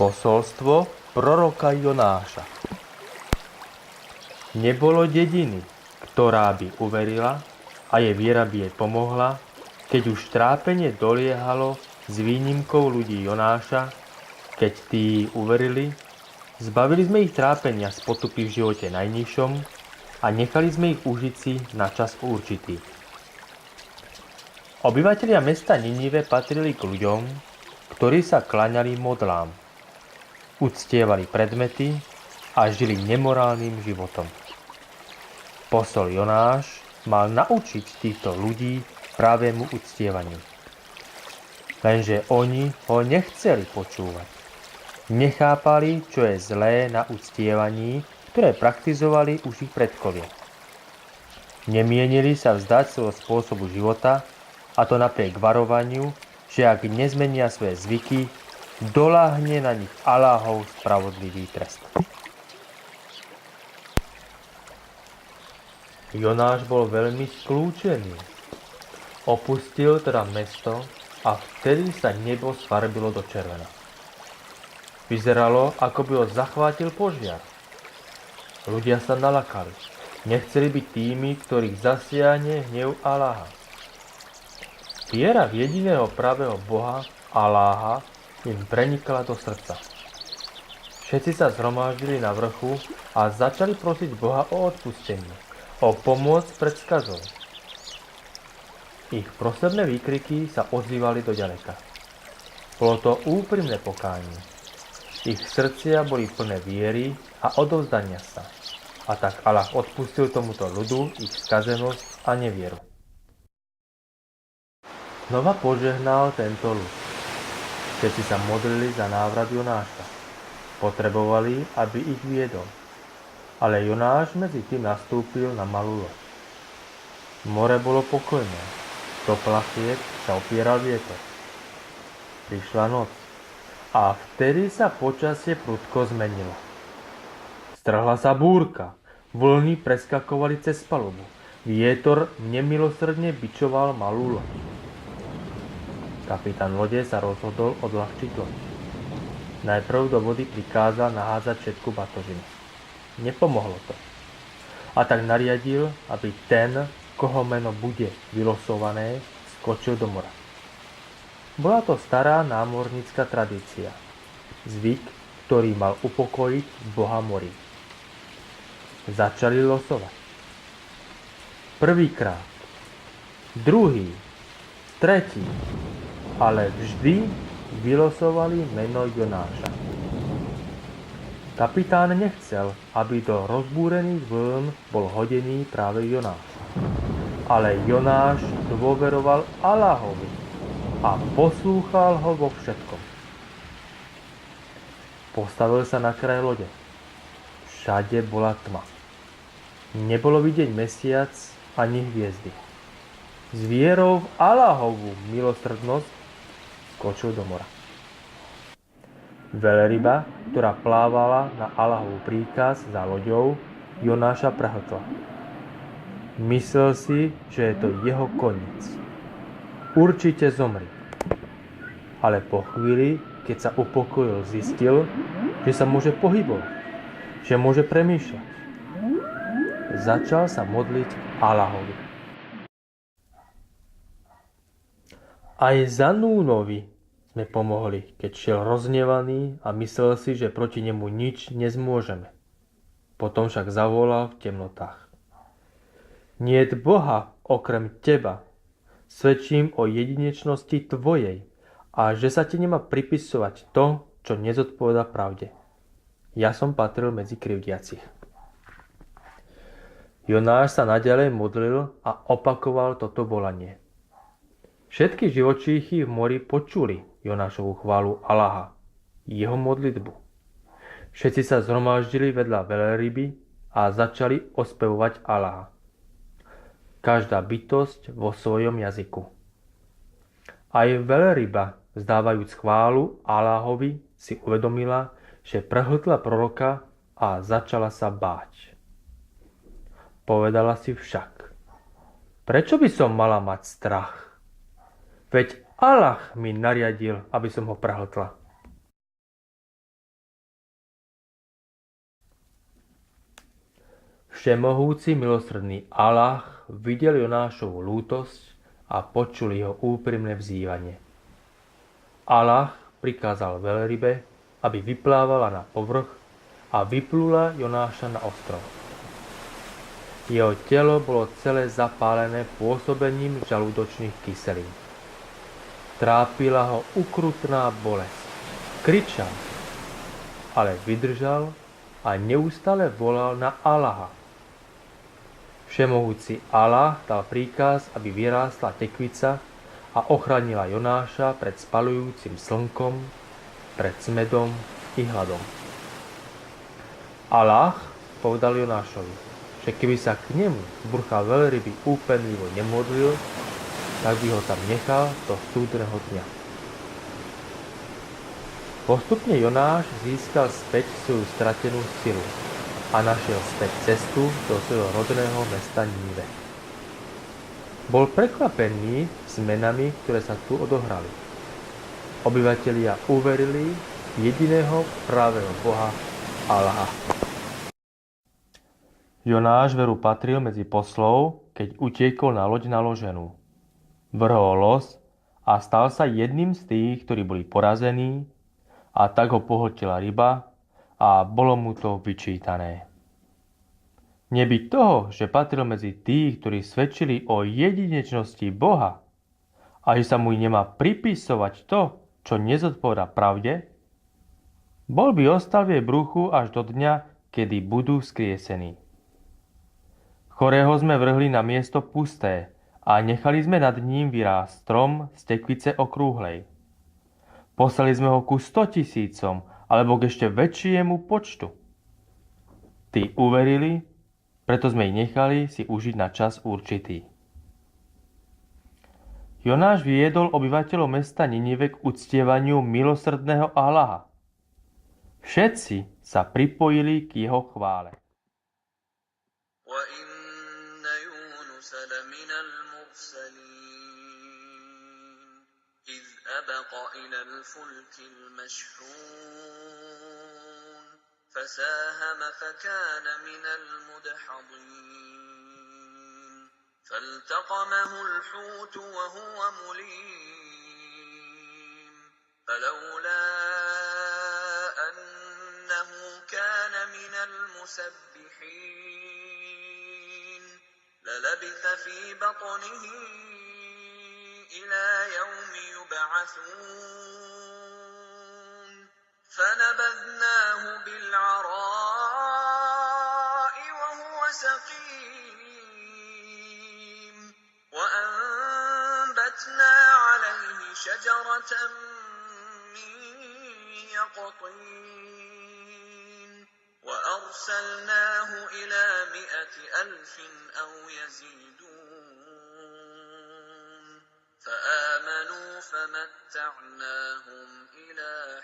Posolstvo proroka Jonáša. Nebolo dediny, ktorá by uverila a jej viera by jej pomohla, keď už trápenie doliehalo s výnimkou ľudí Jonáša, keď tí uverili, zbavili sme ich trápenia z potupy v živote najnižšom a nechali sme ich užiť si na čas určitý. Obyvatelia mesta Ninive patrili k ľuďom, ktorí sa kláňali modlám, uctievali predmety a žili nemorálnym životom. Posol Jonáš mal naučiť týchto ľudí pravému uctievaniu. Lenže oni ho nechceli počúvať. Nechápali, čo je zlé na uctievaní, ktoré praktizovali už ich predkovia. Nemienili sa vzdať svojho spôsobu života, a to napriek varovaniu, že ak nezmenia svoje zvyky, doľahne na nich Aláhov spravodlivý trest. Jonáš bol veľmi skľúčený. Opustil teda mesto a vtedy sa nebo sfarbilo do červena. Vyzeralo, ako by ho zachvátil požiar. Ľudia sa nalakali. Nechceli byť tými, ktorých zasiahne hnev Aláha. Viera v jediného pravého Boha, Aláha, im prenikla do srdca. Všetci sa zhromaždili na vrchu a začali prosiť Boha o odpustenie, o pomoc pred skazou. Ich prosebné výkriky sa ozývali do ďaleka. Bolo to úprimné pokánie. Ich srdcia boli plné viery a odovzdania sa. A tak Allah odpustil tomuto ľudu ich skazenosť a nevieru. Znova požehnal tento ľud. Všetci sa modlili za návrat Jonáša. Potrebovali, aby ich viedol. Ale Jonáš medzi tým nastúpil na malú loď. More bolo pokojné. Do plachiet sa opieral vietor. Prišla noc. A vtedy sa počasie prudko zmenilo. Strhla sa búrka. Vlny preskakovali cez palubu. Vietor nemilosrdne bičoval malú loď. Kapitán lode sa rozhodol odľahčiť loď. Najprv do vody prikázal nahádzať všetku batožinu. Nepomohlo to. A tak nariadil, aby ten, koho meno bude vylosované, skočil do mora. Bola to stará námornícka tradícia. Zvyk, ktorý mal upokojiť Boha morí. Začali losovať. Prvýkrát, druhý, tretí, ale vždy vylosovali meno Jonáša. Kapitán nechcel, aby do rozbúrených vln bol hodený práve Jonáš. Ale Jonáš dôveroval Aláhovi a poslúchal ho vo všetkom. Postavil sa na kraj lode. Všade bola tma. Nebolo vidieť mesiac ani hviezdy. S vierou v Aláhovú milosrdnosť skočil do mora. Veľryba, ktorá plávala na Aláhov príkaz za loďou, Jonáša prehltla. Myslel si, že je to jeho koniec. Určite zomri. Ale po chvíli, keď sa upokojil, zistil, že sa môže pohybovať, že môže premýšľať. Začal sa modliť Aláhovi. Aj Zanúnovi sme pomohli, keď šiel rozhnevaný a myslel si, že proti nemu nič nezmôžeme. Potom však zavolal v temnotách. Niet Boha okrem teba. Svedčím o jedinečnosti tvojej a že sa ti nemá pripisovať to, čo nezodpovedá pravde. Ja som patril medzi krivdiacich. Jonáš sa naďalej modlil a opakoval toto volanie. Všetky živočíchy v mori počuli Jonášovu chválu Aláha, jeho modlitbu. Všetci sa zhromaždili vedľa veľryby a začali ospevovať Aláha. Každá bytosť vo svojom jazyku. Aj veľryba, vzdávajúc chválu Aláhovi, si uvedomila, že prehltla proroka a začala sa báť. Povedala si však, prečo by som mala mať strach? Veď Allah mi nariadil, aby som ho prehltla. Všemohúci milosrdný Allah videl Jonášovu lútosť a počul jeho úprimné vzývanie. Allah prikázal veľrybe, aby vyplávala na povrch a vyplula Jonáša na ostrov. Jeho telo bolo celé zapálené pôsobením žalúdočných kyselín. Trápila ho ukrutná bolesť. Kričal, ale vydržal a neustále volal na Allaha. Všemohúci Allah dal príkaz, aby vyrástla tekvica a ochránila Jonáša pred spalujúcim slnkom, pred smedom i hladom. Allah povedal Jonášovi, že keby sa k nemu zbúrka veľryby úpenlivo nemodlil, tak by ho tam nechal do súdneho dňa. Postupne Jonáš získal späť svoju stratenú silu a našiel späť cestu do svojho rodného mesta Nínive. Bol prekvapený zmenami, ktoré sa tu odohrali. Obyvatelia uverili v jediného pravého Boha Allaha. Jonáš veru patril medzi poslov, keď utiekol na loď naloženú. Vrhol los a stal sa jedným z tých, ktorí boli porazení, a tak ho pohltila ryba a bolo mu to vyčítané. Nebyť toho, že patril medzi tých, ktorí svedčili o jedinečnosti Boha a že sa mu nemá pripisovať to, čo nezodpovedá pravde, bol by ostal v jej bruchu až do dňa, kedy budú skriesení. Chorého sme vrhli na miesto pusté a nechali sme nad ním vyrásť strom z tekvice okrúhlej. Poslali sme ho ku 100 000, alebo k ešte väčšiemu počtu. Tí uverili, preto sme ich nechali si užiť na čas určitý. Jonáš viedol obyvateľov mesta Ninive k uctievaniu milosrdného Allaha. Všetci sa pripojili k jeho chvále. أبق إلى الفلك المشحون فساهم فكان من المدحضين فالتقمه الحوت وهو مليم فلولا أنه كان من المسبحين للبث في بطنه إلى يوم يبعثون فنبذناه بالعراء وهو سقيم وأنبتنا عليه شجرة من يقطين وأرسلناه إلى 100,000 أو يزيدون فآمنوا فمتعناهم إلى